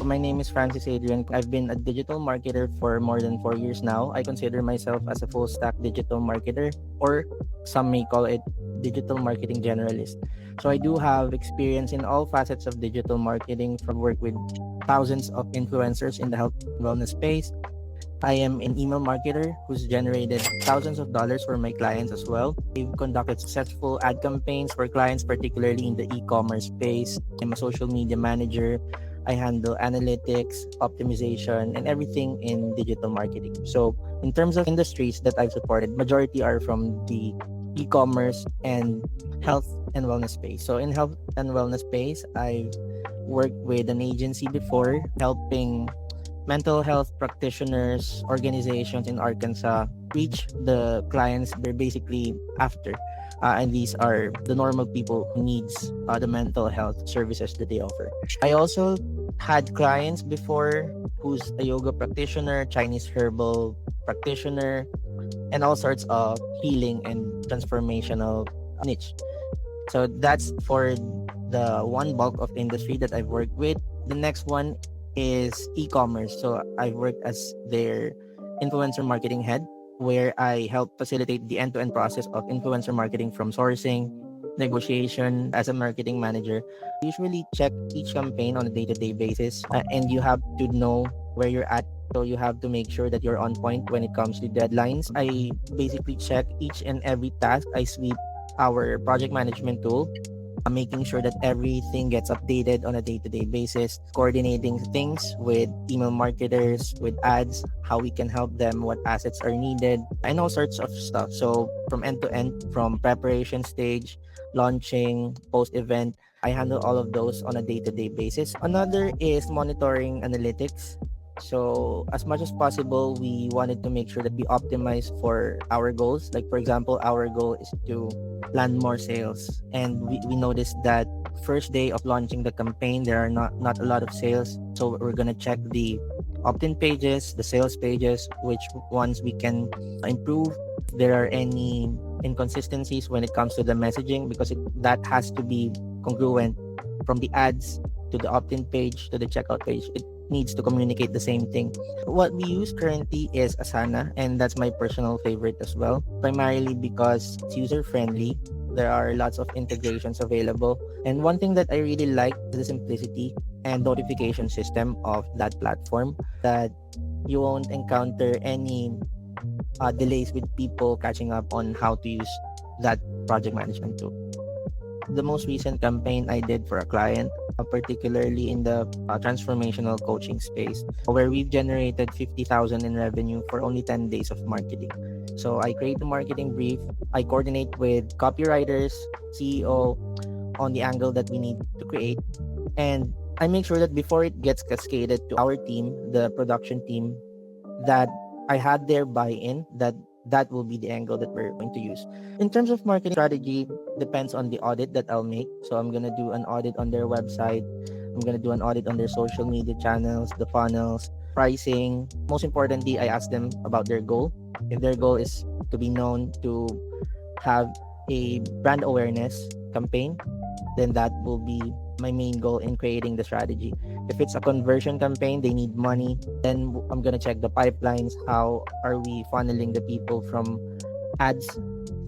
My name is Francis Adrian. I've been a digital marketer for more than 4 years now. I consider myself as a full stack digital marketer, or some may call it digital marketing generalist. So I do have experience in all facets of digital marketing, from work with thousands of influencers in the health and wellness space. I am an email marketer who's generated thousands of dollars for my clients as well. I've conducted successful ad campaigns for clients, particularly in the e-commerce space. I'm a social media manager. I handle analytics, optimization, and everything in digital marketing. So in terms of industries that I've supported, majority are from the e-commerce and health and wellness space. So in health and wellness space, I've worked with an agency before, helping mental health practitioners, organizations in Arkansas reach the clients they're basically after. And these are the normal people who needs the mental health services that they offer. I also had clients before who's a yoga practitioner, Chinese herbal practitioner, and all sorts of healing and transformational niche. So that's for the one bulk of industry that I've worked with. The next one is e-commerce. So I've worked as their influencer marketing head, where I help facilitate the end-to-end process of influencer marketing, from sourcing, negotiation. As a marketing manager, I usually check each campaign on a day-to-day basis, and you have to know where you're at. So you have to make sure that you're on point when it comes to deadlines. I basically check each and every task. I sweep our project management tool, making sure that everything gets updated on a day-to-day basis, coordinating things with email marketers, with ads, how we can help them, what assets are needed, and all sorts of stuff. So from end to end, from preparation stage, launching, post-event, I handle all of those on a day-to-day basis. Another is monitoring analytics. So as much as possible, we wanted to make sure that we optimize for our goals. Like, for example, our goal is to land more sales, and we noticed that first day of launching the campaign, there are not a lot of sales. So we're going to check the opt-in pages, the sales pages, which ones we can improve. There are any inconsistencies when it comes to the messaging, because that has to be congruent from the ads to the opt-in page to the checkout page. It needs to communicate the same thing. What we use currently is Asana, and that's my personal favorite as well, primarily because it's user-friendly. There are lots of integrations available. And one thing that I really like is the simplicity and notification system of that platform, that you won't encounter any delays with people catching up on how to use that project management tool. The most recent campaign I did for a client, particularly in the transformational coaching space, where we've generated 50,000 in revenue for only 10 days of marketing. So I create the marketing brief, I coordinate with copywriters, CEO on the angle that we need to create, and I make sure that before it gets cascaded to our team, the production team, that I had their buy-in, that will be the angle that we're going to use. In terms of marketing strategy, depends on the audit that I'll make. So I'm going to do an audit on their website. I'm going to do an audit on their social media channels, the funnels, pricing. Most importantly, I ask them about their goal. If their goal is to be known, to have a brand awareness campaign, then that will be my main goal in creating the strategy. If it's a conversion campaign, they need money, then I'm going to check the pipelines. How are we funneling the people from ads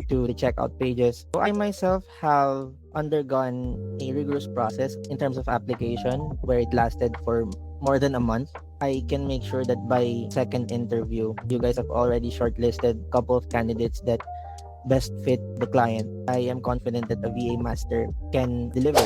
to the checkout pages? So I myself have undergone a rigorous process in terms of application, where it lasted for more than a month. I can make sure that by second interview, you guys have already shortlisted a couple of candidates that best fit the client. I am confident that a VA master can deliver.